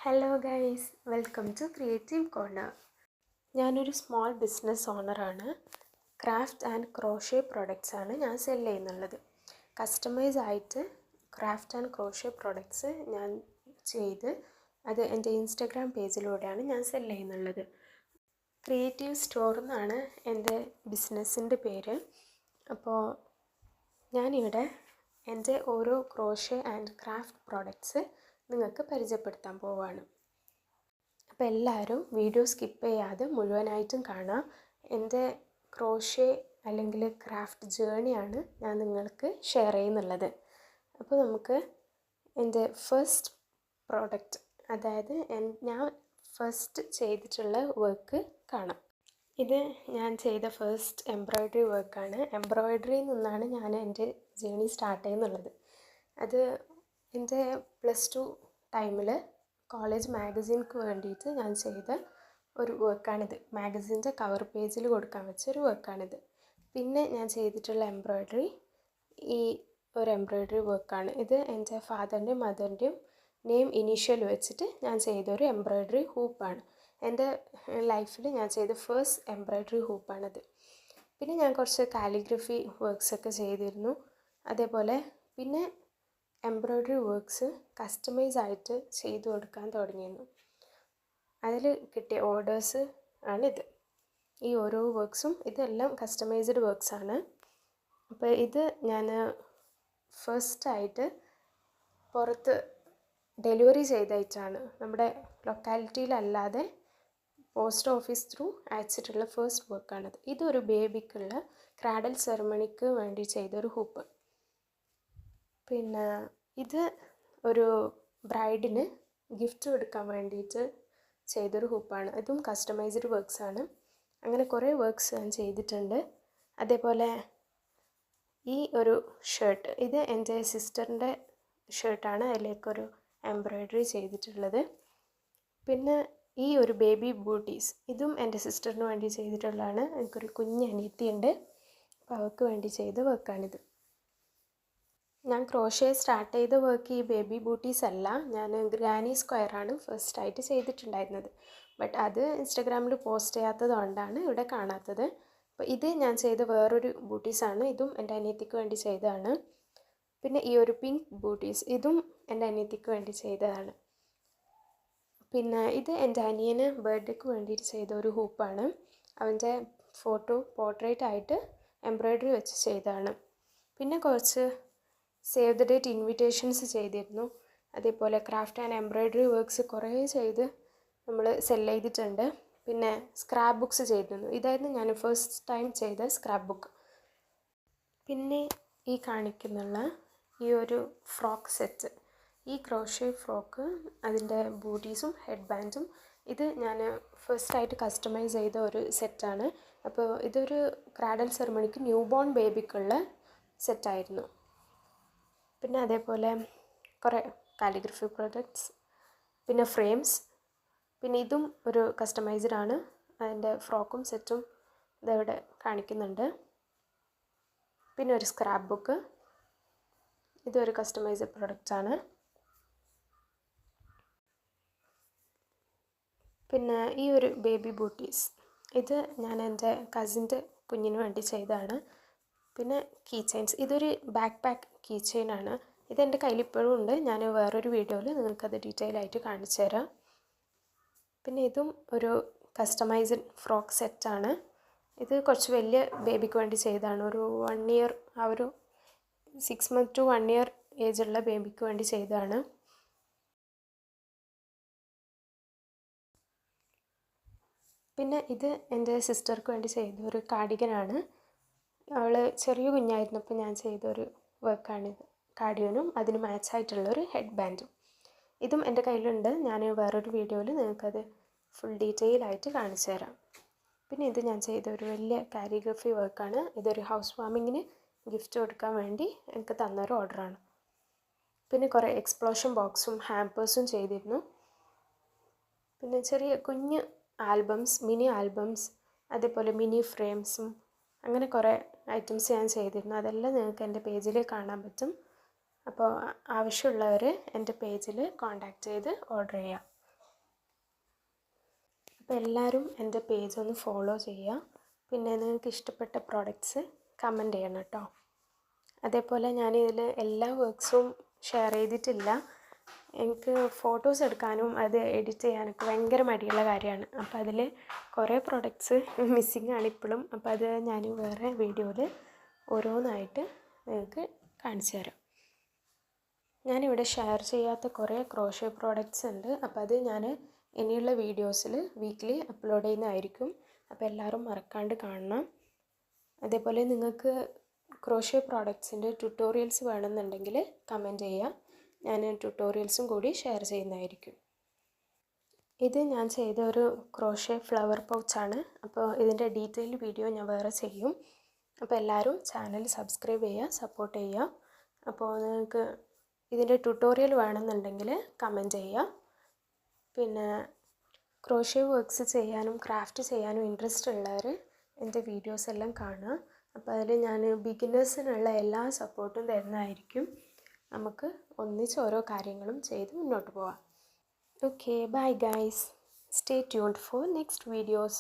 Hello guys, welcome to creative corner. ഞാനൊരു small business ഓണറാണ്. Craft and crochet products ആണ് ഞാൻ സെല് ചെയ്യുന്നുള്ളത്. കസ്റ്റമൈസ് ആയിട്ട് ക്രാഫ്റ്റ് ആൻഡ് ക്രോഷേ പ്രൊഡക്ട്സ് ഞാൻ ചെയ്ത് അത് എൻ്റെ ഇൻസ്റ്റഗ്രാം പേജിലൂടെയാണ് ഞാൻ സെല് ചെയ്യുന്നുള്ളത്. ക്രിയേറ്റീവ് സ്റ്റോർ എന്നാണ് എൻ്റെ ബിസിനസ്സിൻ്റെ പേര്. അപ്പോൾ ഞാനിവിടെ എൻ്റെ ഓരോ ക്രോഷേ ആൻഡ് ക്രാഫ്റ്റ് പ്രോഡക്ട്സ് നിങ്ങൾക്ക് പരിചയപ്പെടുത്താൻ പോവുകയാണ്. അപ്പോൾ എല്ലാവരും വീഡിയോ സ്കിപ്പ് ചെയ്യാതെ മുഴുവനായിട്ടും കാണാം. എൻ്റെ ക്രോഷേ അല്ലെങ്കിൽ ക്രാഫ്റ്റ് ജേണിയാണ് ഞാൻ നിങ്ങൾക്ക് ഷെയർ ചെയ്യുന്നുള്ളത്. അപ്പോൾ നമുക്ക് എൻ്റെ ഫസ്റ്റ് പ്രോഡക്റ്റ്, അതായത് ഞാൻ ഫസ്റ്റ് ചെയ്തിട്ടുള്ള വർക്ക് കാണാം. ഇത് ഞാൻ ചെയ്ത ഫസ്റ്റ് എംബ്രോയ്ഡറി വർക്കാണ്. എംബ്രോയ്ഡറിയിൽ നിന്നാണ് ഞാൻ എൻ്റെ ജേണി സ്റ്റാർട്ട് ചെയ്യുന്നുള്ളത്. അത് എൻ്റെ +2 ടൈമിൽ കോളേജ് മാഗസീൻക്ക് വേണ്ടിയിട്ട് ഞാൻ ചെയ്ത ഒരു വർക്കാണിത്. മാഗസീൻ്റെ കവർ പേജിൽ കൊടുക്കാൻ വെച്ച ഒരു വർക്കാണിത്. പിന്നെ ഞാൻ ചെയ്തിട്ടുള്ള എംബ്രോയ്ഡറി ഈ ഒരു എംബ്രോയ്ഡറി വർക്കാണ്. ഇത് എൻ്റെ ഫാദറിൻ്റെയും മദറിൻ്റെയും നെയിം ഇനീഷ്യൽ വെച്ചിട്ട് ഞാൻ ചെയ്തൊരു എംബ്രോയ്ഡറി ഹൂപ്പാണ്. എൻ്റെ ലൈഫിൽ ഞാൻ ചെയ്ത ഫസ്റ്റ് എംബ്രോയ്ഡറി ഹൂപ്പാണത്. പിന്നെ ഞാൻ കുറച്ച് കാലിഗ്രഫി വർക്ക്സൊക്കെ ചെയ്തിരുന്നു. അതേപോലെ പിന്നെ എംബ്രോയ്ഡറി വർക്ക്സ് കസ്റ്റമൈസ് ആയിട്ട് ചെയ്തു കൊടുക്കാൻ തുടങ്ങിയിരുന്നു. അതിൽ കിട്ടിയ ഓർഡേഴ്സ് ആണിത്. ഈ ഓരോ വർക്ക്സും ഇതെല്ലാം കസ്റ്റമൈസ്ഡ് വർക്ക്സാണ്. അപ്പോൾ ഇത് ഞാൻ ഫസ്റ്റായിട്ട് പുറത്ത് ഡെലിവറി ചെയ്തയച്ചാണ്. നമ്മുടെ ലൊക്കാലിറ്റിയിലല്ലാതെ പോസ്റ്റ് ഓഫീസ് ത്രൂ അയച്ചിട്ടുള്ള ഫസ്റ്റ് വർക്കാണിത്. ഇതൊരു ബേബിക്കുള്ള ക്രാഡൽ സെറമണിക്ക് വേണ്ടി ചെയ്തൊരു ഹൂപ്പ്. പിന്നെ ഇത് ഒരു ബ്രൈഡിന് ഗിഫ്റ്റ് കൊടുക്കാൻ വേണ്ടിയിട്ട് ചെയ്തൊരു ഹൂപ്പാണ്. ഇതും കസ്റ്റമൈസ്ഡ് വർക്ക്സാണ്. അങ്ങനെ കുറേ വർക്ക്സ് ഞാൻ ചെയ്തിട്ടുണ്ട്. അതേപോലെ ഈ ഒരു ഷർട്ട്, ഇത് എൻ്റെ സിസ്റ്ററിൻ്റെ ഷർട്ടാണ്. അതിലേക്കൊരു എംബ്രോയ്ഡറി ചെയ്തിട്ടുള്ളത്. പിന്നെ ഈ ഒരു ബേബി ബൂട്ടീസ്, ഇതും എൻ്റെ സിസ്റ്ററിന് വേണ്ടി ചെയ്തിട്ടുള്ളതാണ്. എനിക്കൊരു കുഞ്ഞ് അനിയത്തിയുണ്ട്, അപ്പോൾ അവൾക്ക് വേണ്ടി ചെയ്ത വർക്കാണിത്. ഞാൻ ക്രോഷേ സ്റ്റാർട്ട് ചെയ്ത വർക്ക് ഈ ബേബി ബൂട്ടീസ് അല്ല. ഞാൻ ഗ്രാനി സ്ക്വയറാണ് ഫസ്റ്റായിട്ട് ചെയ്തിട്ടുണ്ടായിരുന്നത്. ബട്ട് അത് ഇൻസ്റ്റഗ്രാമിൽ പോസ്റ്റ് ചെയ്യാത്തത് കൊണ്ടാണ് ഇവിടെ കാണാത്തത്. അപ്പോൾ ഇത് ഞാൻ ചെയ്ത വേറൊരു ബൂട്ടീസാണ്. ഇതും എൻ്റെ അനിയത്തിക്ക് വേണ്ടി ചെയ്തതാണ്. പിന്നെ ഈ ഒരു പിങ്ക് ബൂട്ടീസ്, ഇതും എൻ്റെ അനിയത്തിക്ക് വേണ്ടി ചെയ്തതാണ്. പിന്നെ ഇത് എൻ്റെ അനിയന് ബർത്ത്ഡേക്ക് വേണ്ടിയിട്ട് ചെയ്ത ഒരു ഹൂപ്പാണ്. അവൻ്റെ ഫോട്ടോ പോർട്രേറ്റ് ആയിട്ട് എംബ്രോയ്ഡറി വെച്ച് ചെയ്തതാണ്. പിന്നെ കുറച്ച് സേവ് ദ ഡേറ്റ് ഇൻവിറ്റേഷൻസ് ചെയ്തിരുന്നു. അതേപോലെ ക്രാഫ്റ്റ് ആൻഡ് എംബ്രോയ്ഡറി വർക്ക്സ് കുറേ ചെയ്ത് നമ്മൾ സെല് ചെയ്തിട്ടുണ്ട്. പിന്നെ സ്ക്രാപ്പ് ബുക്ക്സ് ചെയ്തിരുന്നു. ഇതായിരുന്നു ഞാൻ ഫസ്റ്റ് ടൈം ചെയ്ത സ്ക്രാപ്പ് ബുക്ക്. പിന്നെ ഈ കാണിക്കുന്നുള്ള ഈ ഒരു ഫ്രോക്ക് സെറ്റ്, ഈ ക്രോഷേ ഫ്രോക്ക്, അതിൻ്റെ ബൂട്ടീസും ഹെഡ് ബാൻഡും, ഇത് ഞാൻ ഫസ്റ്റായിട്ട് കസ്റ്റമൈസ് ചെയ്ത ഒരു സെറ്റാണ്. അപ്പോൾ ഇതൊരു ക്രാഡൽ സെറമണിക്ക് ന്യൂ ബോൺ ബേബിക്കുള്ള സെറ്റായിരുന്നു. പിന്നെ അതേപോലെ കുറേ കാലിഗ്രഫി പ്രൊഡക്ട്സ്, പിന്നെ ഫ്രെയിംസ്, പിന്നെ ഇതും ഒരു കസ്റ്റമൈസ്ഡ് ആണ്. അതിൻ്റെ ഫ്രോക്കും സെറ്റും ഇതവിടെ കാണിക്കുന്നുണ്ട്. പിന്നെ ഒരു സ്ക്രാപ്പ് ബുക്ക്, ഇതൊരു കസ്റ്റമൈസ്ഡ് പ്രൊഡക്റ്റാണ്. പിന്നെ ഈ ഒരു ബേബി ബൂട്ടീസ്, ഇത് ഞാൻ എൻ്റെ കസിൻ്റെ കുഞ്ഞിന് വേണ്ടി ചെയ്തതാണ്. പിന്നെ കീ ചെയിൻസ്, ഇതൊരു ബാക്ക് പാക്ക് കീ ചെയിനാണ്. ഇതെൻ്റെ കയ്യിൽ ഇപ്പോഴും ഉണ്ട്. ഞാൻ വേറൊരു വീഡിയോയിൽ നിങ്ങൾക്കത് ഡീറ്റെയിൽ ആയിട്ട് കാണിച്ചു തരാം. പിന്നെ ഇതും ഒരു കസ്റ്റമൈസ്ഡ് ഫ്രോക്ക് സെറ്റാണ്. ഇത് കുറച്ച് വലിയ ബേബിക്ക് വേണ്ടി ചെയ്തതാണ്. ഒരു 1 ഇയർ, ആ ഒരു 6 months to 1 year ഏജുള്ള ബേബിക്ക് വേണ്ടി ചെയ്തതാണ്. പിന്നെ ഇത് എൻ്റെ സിസ്റ്റർക്ക് വേണ്ടി ചെയ്ത ഒരു കാർഡിഗനാണ്. അവൾ ചെറിയ കുഞ്ഞായിരുന്നപ്പോൾ ഞാൻ ചെയ്തൊരു വർക്കാണിത്. കാർഡിഗനും അതിന് മാച്ചായിട്ടുള്ളൊരു ഹെഡ് ബാൻഡും. ഇതും എൻ്റെ കയ്യിലുണ്ട്. ഞാൻ വേറൊരു വീഡിയോയിൽ നിങ്ങൾക്കത് ഫുൾ ഡീറ്റെയിൽ ആയിട്ട് കാണിച്ചു തരാം. പിന്നെ ഇത് ഞാൻ ചെയ്ത ഒരു വലിയ കാലിഗ്രഫി വർക്കാണ്. ഇതൊരു ഹൗസ് വാമിങ്ങിന് ഗിഫ്റ്റ് കൊടുക്കാൻ വേണ്ടി എനിക്ക് തന്നൊരു ഓർഡറാണ്. പിന്നെ കുറേ എക്സ്പ്ലോഷൻ ബോക്സും ഹാമ്പേഴ്സും ചെയ്തിരുന്നു. പിന്നെ ചെറിയ കുഞ്ഞ് ആൽബംസ്, മിനി ആൽബംസ്, അതേപോലെ മിനി ഫ്രെയിംസും, അങ്ങനെ കുറേ ഐറ്റംസ് ഞാൻ ചെയ്തിരുന്നു. അതെല്ലാം നിങ്ങൾക്ക് എൻ്റെ പേജിൽ കാണാൻ പറ്റും. അപ്പോൾ ആവശ്യമുള്ളവർ എൻ്റെ പേജിൽ കോൺടാക്റ്റ് ചെയ്ത് ഓർഡർ ചെയ്യാം. അപ്പോൾ എല്ലാവരും എൻ്റെ പേജ് ഒന്ന് ഫോളോ ചെയ്യുക. പിന്നെ നിങ്ങൾക്ക് ഇഷ്ടപ്പെട്ട പ്രോഡക്റ്റ്സ് കമൻറ്റ് ചെയ്യണം കേട്ടോ. അതേപോലെ ഞാനിതിൽ എല്ലാ വർക്ക്സും ഷെയർ ചെയ്തിട്ടില്ല. എനിക്ക് ഫോട്ടോസ് എടുക്കാനും അത് എഡിറ്റ് ചെയ്യാനൊക്കെ ഭയങ്കര മടിയുള്ള കാര്യമാണ്. അപ്പോൾ അതിൽ കുറേ പ്രോഡക്റ്റ്സ് മിസ്സിങ് ആണ് ഇപ്പോഴും. അപ്പോൾ അത് ഞാൻ വേറെ വീഡിയോയിൽ ഓരോന്നായിട്ട് നിങ്ങൾക്ക് കാണിച്ചു തരാം. ഞാനിവിടെ ഷെയർ ചെയ്യാത്ത കുറേ ക്രോഷേ പ്രോഡക്റ്റ്സ് ഉണ്ട്. അപ്പോൾ അത് ഞാൻ ഇനിയുള്ള വീഡിയോസിൽ വീക്ക്ലി അപ്ലോഡ് ചെയ്യുന്നതായിരിക്കും. അപ്പോൾ എല്ലാവരും മറക്കാണ്ട് കാണണം. അതേപോലെ നിങ്ങൾക്ക് ക്രോഷേ പ്രോഡക്റ്റ്സിൻ്റെ ട്യൂട്ടോറിയൽസ് വേണമെന്നുണ്ടെങ്കിൽ കമൻറ്റ് ചെയ്യുക. ഞാൻ ട്യൂട്ടോറിയൽസും കൂടി ഷെയർ ചെയ്യുന്നതായിരിക്കും. ഇത് ഞാൻ ചെയ്ത ഒരു ക്രോഷേ ഫ്ലവർ പൗച്ചാണ്. അപ്പോൾ ഇതിൻ്റെ ഡീറ്റെയിൽ വീഡിയോ ഞാൻ വേറെ ചെയ്യും. അപ്പോൾ എല്ലാവരും ചാനൽ സബ്സ്ക്രൈബ് ചെയ്യുക, സപ്പോർട്ട് ചെയ്യുക. അപ്പോൾ നിങ്ങൾക്ക് ഇതിൻ്റെ ട്യൂട്ടോറിയൽ വേണമെന്നുണ്ടെങ്കിൽ കമൻറ്റ് ചെയ്യുക. പിന്നെ ക്രോഷേ വർക്ക്സ് ചെയ്യാനും ക്രാഫ്റ്റ് ചെയ്യാനും ഇൻട്രസ്റ്റ് ഉള്ളവർ എൻ്റെ വീഡിയോസ് എല്ലാം കാണുക. അപ്പോൾ അതിൽ ഞാൻ ബിഗിനേഴ്സിനുള്ള എല്ലാ സപ്പോർട്ടും തരുന്നതായിരിക്കും. നമുക്ക് ഒന്നിച്ച് ഓരോ കാര്യങ്ങളും ചെയ്ത് മുന്നോട്ട് പോവാം. Okay, bye guys. Stay tuned for next videos.